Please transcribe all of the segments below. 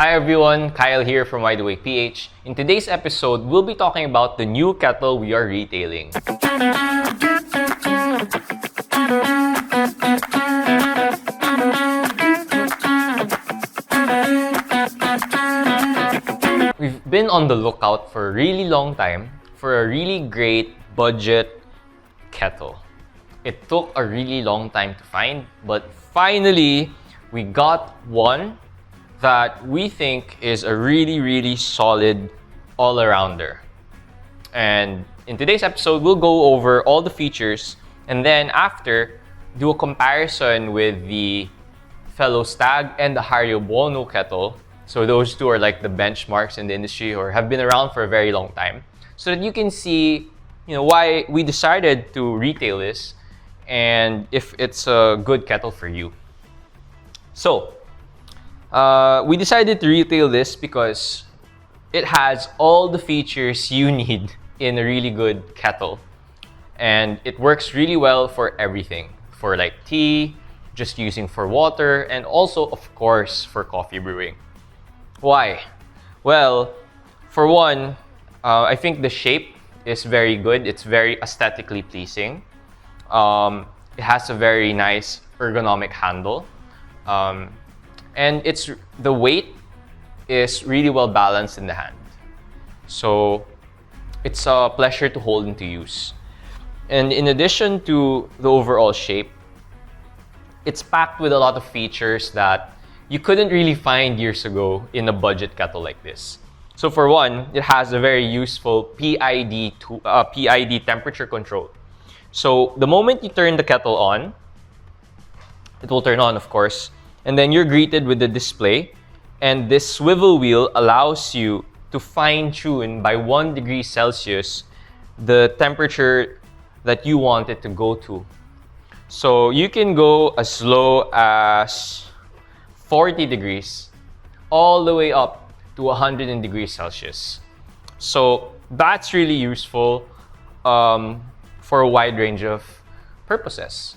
Hi everyone, Kyle here from Wide Awake PH. In today's episode, we'll be talking about the new kettle we are retailing. We've been on the lookout for a really long time for a really great budget kettle. It took a really long time to find, but finally we got one that we think is a really solid all-arounder. And in today's episode, we'll go over all the features and then after, do a comparison with the fellow Stagg and the Hario Buono kettle. So those two are like the benchmarks in the industry or have been around for a very long time. So that you can see, why we decided to retail this and if it's a good kettle for you. So, we decided to retail this because it has all the features you need in a really good kettle. And it works really well for everything. For like tea, just using for water, and also, of course, for coffee brewing. Why? Well, for one, I think the shape is very good. It's very aesthetically pleasing. It has a very nice ergonomic handle. And the weight is really well balanced in the hand. So it's a pleasure to hold and to use. And in addition to the overall shape, it's packed with a lot of features that you couldn't really find years ago in a budget kettle like this. So for one, it has a very useful PID temperature control. So the moment you turn the kettle on, it will turn on, of course, and then you're greeted with the display. And this swivel wheel allows you to fine-tune by 1 degree Celsius the temperature that you want it to go to. So you can go as low as 40 degrees all the way up to 100 degrees Celsius. So that's really useful for a wide range of purposes.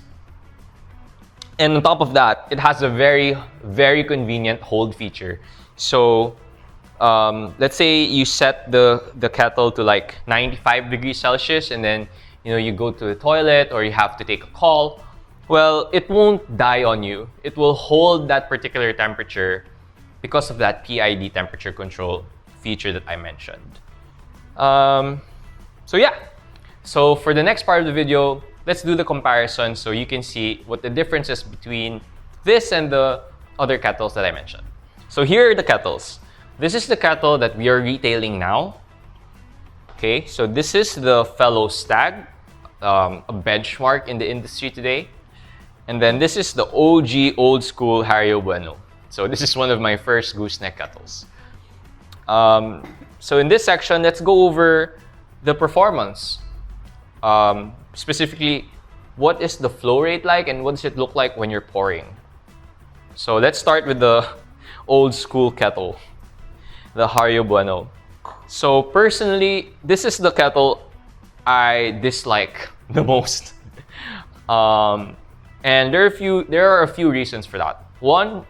And on top of that, it has a very convenient hold feature. So let's say you set the kettle to like 95 degrees Celsius and then you go to the toilet or you have to take a call. Well, it won't die on you. It will hold that particular temperature because of that PID temperature control feature that I mentioned. So for the next part of the video, let's do the comparison so you can see what the difference is between this and the other kettles that I mentioned. So here are the kettles. This is the kettle that we are retailing now. Okay, so this is the fellow Stagg, a benchmark in the industry today. And then this is the OG old school Hario Buono. So this is one of my first gooseneck kettles. So in this section, let's go over the performance. Specifically, what is the flow rate like and what does it look like when you're pouring? So let's start with the old school kettle, the Hario Buono. So personally, this is the kettle I dislike the most. And there are a few reasons for that. One,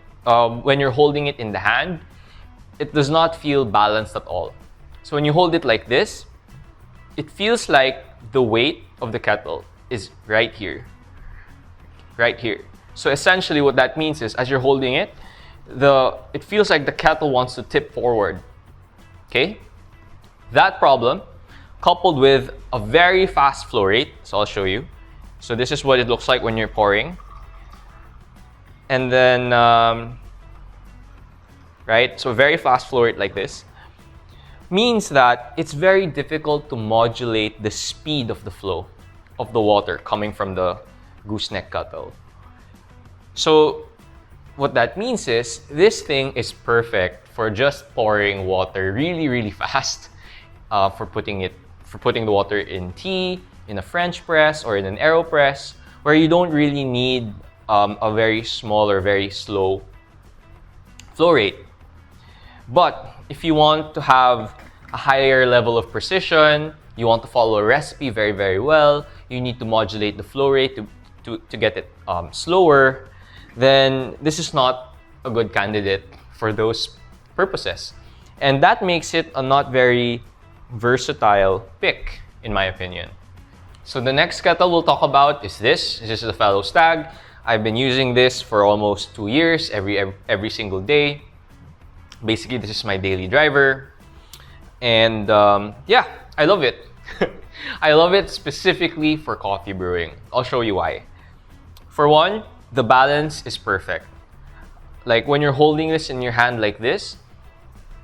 when you're holding it in the hand, it does not feel balanced at all. So when you hold it like this, it feels like the weight of the kettle is right here. So essentially what that means is as you're holding it, it feels like the kettle wants to tip forward. Okay? That problem, coupled with a very fast flow rate, so I'll show you. So this is what it looks like when you're pouring. And then, so very fast flow rate like this means that it's very difficult to modulate the speed of the flow of the water coming from the gooseneck kettle. So what that means is this thing is perfect for just pouring water really fast, for putting the water in tea, in a French press, or in an AeroPress, where you don't really need a very small or very slow flow rate. But if you want to have a higher level of precision, you want to follow a recipe very well, you need to modulate the flow rate to get it slower, then this is not a good candidate for those purposes. And that makes it a not very versatile pick, in my opinion. So the next kettle we'll talk about is this. This is the fellow Stagg. I've been using this for almost 2 years, every single day. Basically, this is my daily driver. And yeah, I love it. I love it specifically for coffee brewing. I'll show you why. For one, the balance is perfect. Like when you're holding this in your hand like this,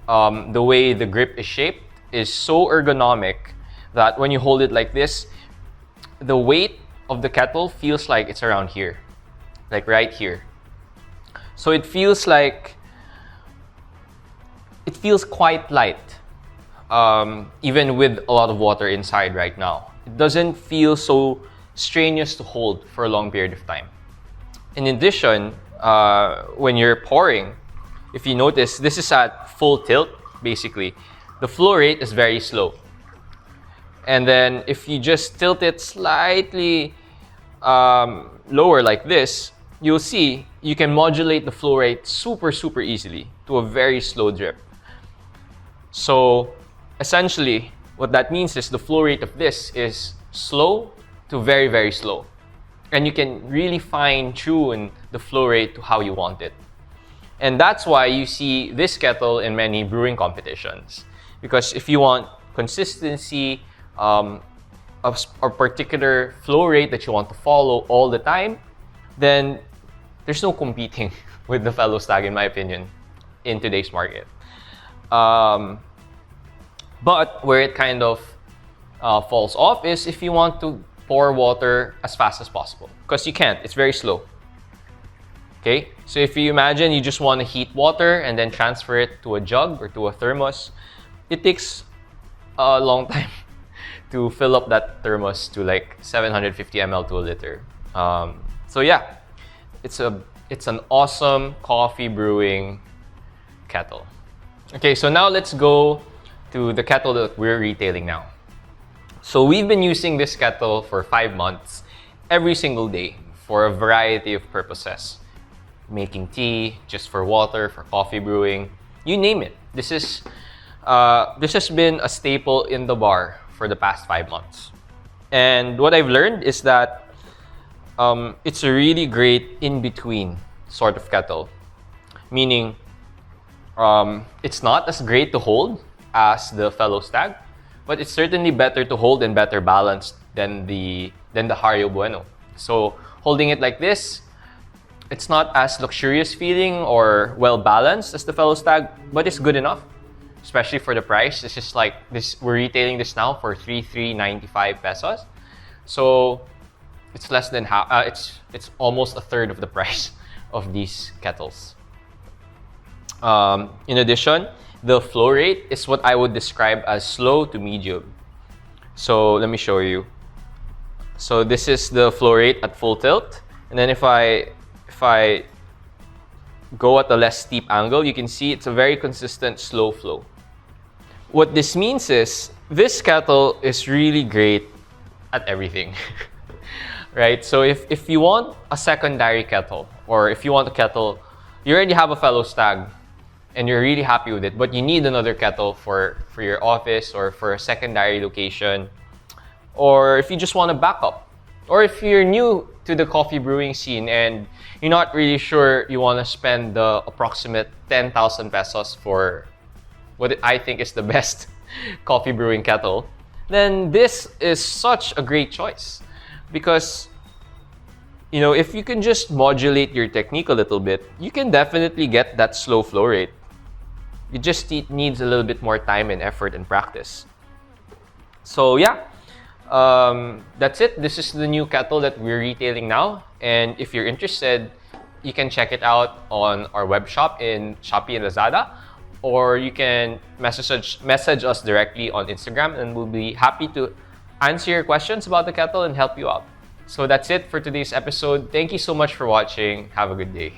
the way the grip is shaped is so ergonomic that when you hold it like this, the weight of the kettle feels like it's around here, like right here. So it feels quite light, even with a lot of water inside right now. It doesn't feel so strenuous to hold for a long period of time. In addition, when you're pouring, if you notice, this is at full tilt, basically. The flow rate is very slow. And then if you just tilt it slightly lower like this, you'll see you can modulate the flow rate super easily to a very slow drip. So essentially, what that means is the flow rate of this is slow to very slow. And you can really fine-tune the flow rate to how you want it. And that's why you see this kettle in many brewing competitions. Because if you want consistency, a particular flow rate that you want to follow all the time, then there's no competing with the fellow Stagg, in my opinion, in today's market. But where it kind of falls off is if you want to pour water as fast as possible, because you can't, it's very slow. Okay, so if you imagine you just want to heat water and then transfer it to a jug or to a thermos, it takes a long time to fill up that thermos to like 750 ml to a liter. So yeah, it's an awesome coffee brewing kettle. Okay, so now let's go to the kettle that we're retailing now. So we've been using this kettle for 5 months, every single day, for a variety of purposes. Making tea, just for water, for coffee brewing, you name it. This has been a staple in the bar for the past 5 months. And what I've learned is that it's a really great in-between sort of kettle. Meaning, it's not as great to hold as the fellow Stagg, but it's certainly better to hold and better balanced than the Hario Buono. So holding it like this, it's not as luxurious feeling or well balanced as the fellow Stagg, but it's good enough, especially for the price. This is like this. We're retailing this now for 3,395 pesos. So it's less than half. It's almost a third of the price of these kettles. In addition, the flow rate is what I would describe as slow to medium. So let me show you. So this is the flow rate at full tilt, and then if I go at a less steep angle, you can see it's a very consistent slow flow. What this means is this kettle is really great at everything. Right? So if you want a secondary kettle, or if you want a kettle, you already have a fellow Stagg and you're really happy with it, but you need another kettle for your office or for a secondary location, or if you just want a backup, or if you're new to the coffee brewing scene and you're not really sure you want to spend the approximate 10,000 pesos for what I think is the best coffee brewing kettle, then this is such a great choice. Because, you know, if you can just modulate your technique a little bit, you can definitely get that slow flow rate. It just needs a little bit more time and effort and practice. So yeah, that's it. This is the new kettle that we're retailing now. And if you're interested, you can check it out on our web shop in Shopee and Lazada, or you can message us directly on Instagram, and we'll be happy to answer your questions about the kettle and help you out. So that's it for today's episode. Thank you so much for watching. Have a good day.